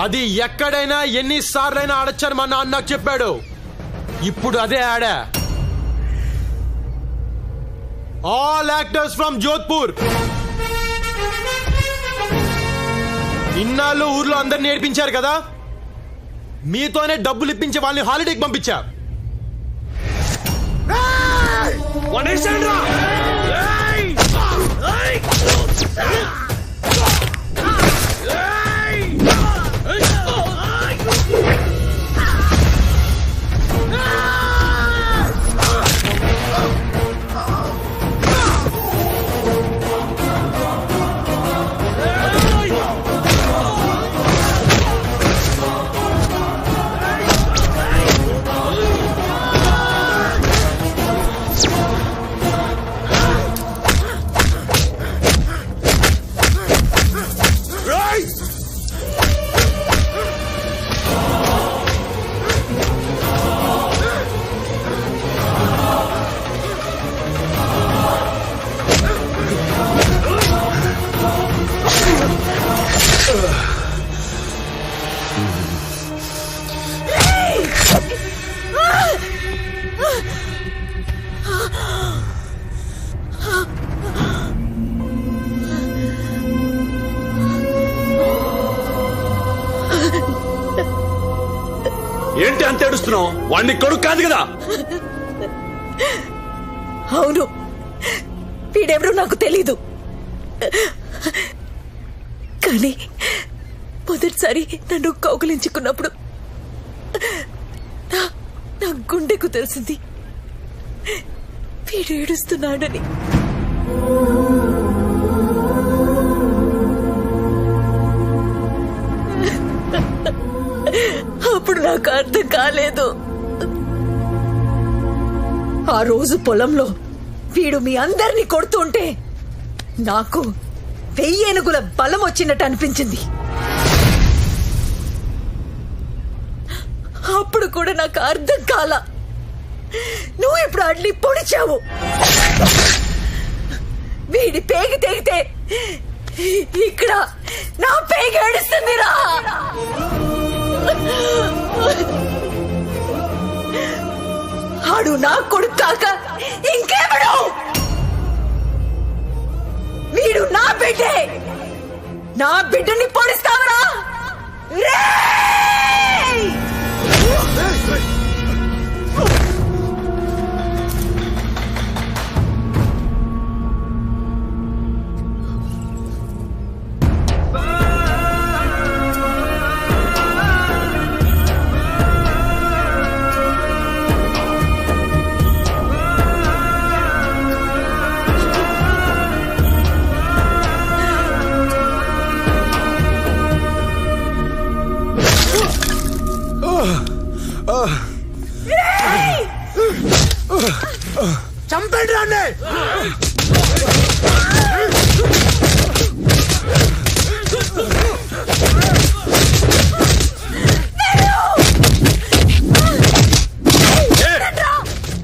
అది ఎక్కడైనా ఎన్నిసార్లైనా ఆడొచ్చని మా నాన్న నాకు చెప్పాడు. ఇప్పుడు అదే ఆడా. All actors from Jodhpur. ఇన్నాళ్ళు ఊర్లో అందరిని నేర్పించారు కదా, మీతోనే డబ్బులు ఇప్పించి వాళ్ళని హాలిడేకి పంపించా. ఏంటి అంత ఏడుస్తున్నావు? వాడిని కొడుకు కాదు కదా? అవును, వీడెవరూ నాకు తెలీదు. కానీ మొదటిసారి నన్ను కౌగిలించుకున్నప్పుడు నా గుండెకు తెలిసింది వీడు ఏడుస్తున్నాడని. అప్పుడు నాకు అర్థం కాలేదు. ఆ రోజు పొలంలో వీడు మీ అందరినీ కొడుతుంటే నాకు 1000 ఏనుగుల బలం వచ్చినట్టు అనిపించింది. అప్పుడు కూడా నాకు అర్థం కాల. నువ్వు ఇప్పుడు అడ్లీ పొడిచావు. వీడి పేగి తెగితే ఇక్కడ నా పేగి ఏడుస్తుందిరా. ఆడు నా కొడుకు కాక ఇంకేమడు? వీడు నా బిడ్డే. నా బిడ్డని పొడిస్తావరా? చంపండి రాండి.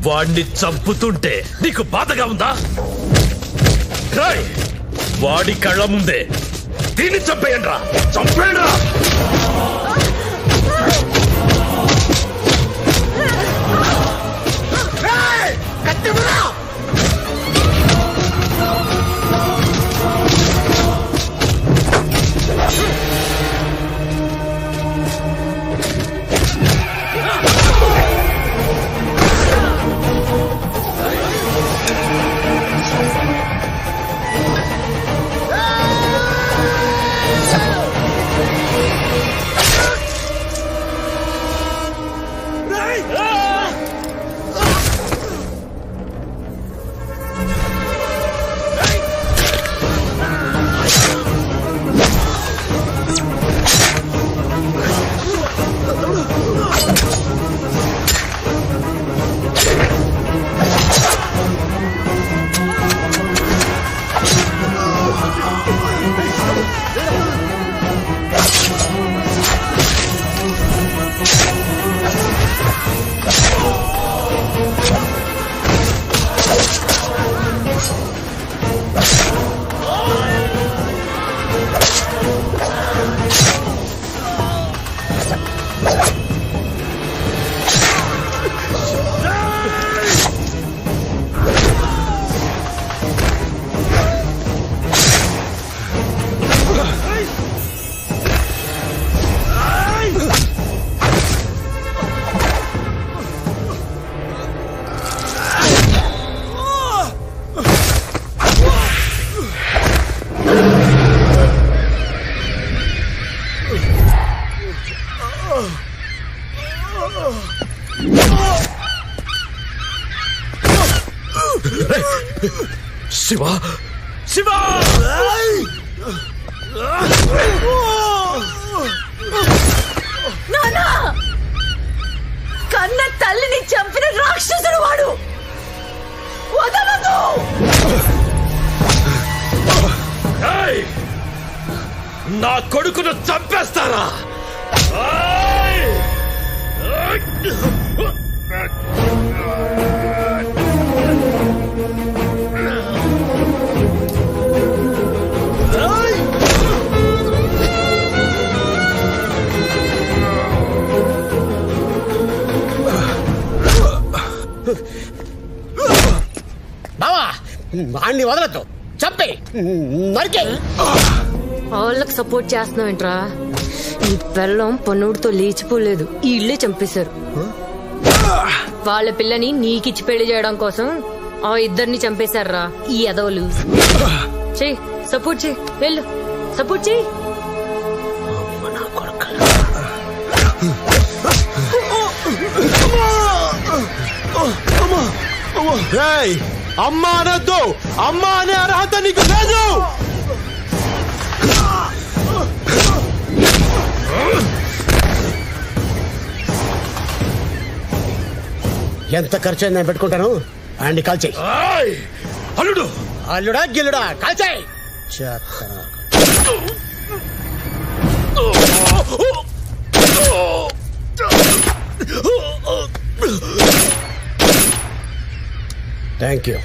వాడిని చంపుతుంటే నీకు బాధగా ఉందా? వాడి కళ్ళ ముందే దీన్ని చంపేయండి రా, చంపేయండి రా. శివ శివ నానా కన్న తల్లిని చంపిన రాక్షసుడు వాడు. వదలదు. ఏయ్! నా కొడుకును చంపేస్తారా? ఏయ్! బావా వాణ్ణి వదలద్దు, చంపే నరికే. వాళ్ళకి సపోర్ట్ చేస్తున్నావేంట్రా? ఈ పెళ్ళం పన్నుడితో లేచిపోలేదు, ఈ ఇళ్ళే చంపేశారు. వాళ్ళ పిల్లని నీకిచ్చి పెళ్లి చేయడం కోసం ఆ ఇద్దరిని చంపేశారా ఈ ఎదవలు. చెయ్యి, సపోర్ట్ చెయ్యి, వెళ్ళు సపోర్ట్ చెయ్యి. ఏయ్, అమ్మా అనొద్దు. అమ్మా అనే అర్హత నీకు లేదు. ఎంత ఖర్చు అయింది నేను పెట్టుకుంటాను. అండి కాల్చేయి. ఏయ్! అల్లుడు అల్లుడా గిల్లుడా కాల్చేయి. Thank you.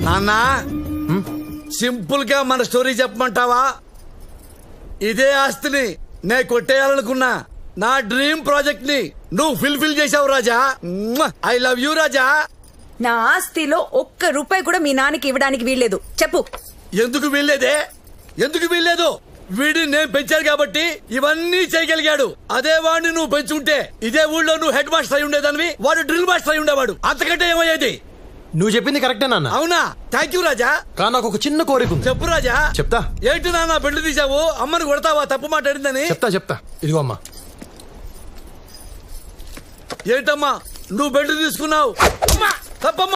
నాన్నా, సింపుల్ గా మన స్టోరీ చెప్పమంటావా? ఇదే ఆస్తిని నే కొట్టేయాలనుకున్నా నా డ్రీమ్ ప్రాజెక్ట్ ని నువ్వు ఫుల్ఫిల్ చేసావు రాజా. ఐ లవ్ యూ రాజా. నా ఆస్తిలో ఒక్క రూపాయి కూడా మీ నాన్నకి ఇవ్వడానికి వీల్లేదు. చెప్పు. ఎందుకు వీల్లేదే? ఎందుకు వీల్లేదు? వీడిని నేను పెంచాను కాబట్టి ఇవన్నీ చేయగలిగాడు. అదే వాడిని నువ్వు పెంచుంటే ఇదే ఊళ్ళో నువ్వు హెడ్ మాస్టర్ అయి ఉండేదానివి, వాడు డ్రిల్ మాస్టర్ అయి ఉండేవాడు. అంతకంటే ఏమయ్యేది? నువ్వు చెప్పింది కరెక్టే నాన్న. అవునా? థ్యాంక్ యూ రాజా. కానీ నాకు ఒక చిన్న కోరిక ఉంది. చెప్పు రాజా. చెప్తా. ఏంటి నాన్న బెడ్లు తీసావు? అమ్మని కొడతావా తప్పు మాట్లాడిందని? చెప్తా. ఇదిగో అమ్మా. ఏంటమ్మా నువ్వు బెడ్ తీసుకున్నావు? తప్పమ్మా.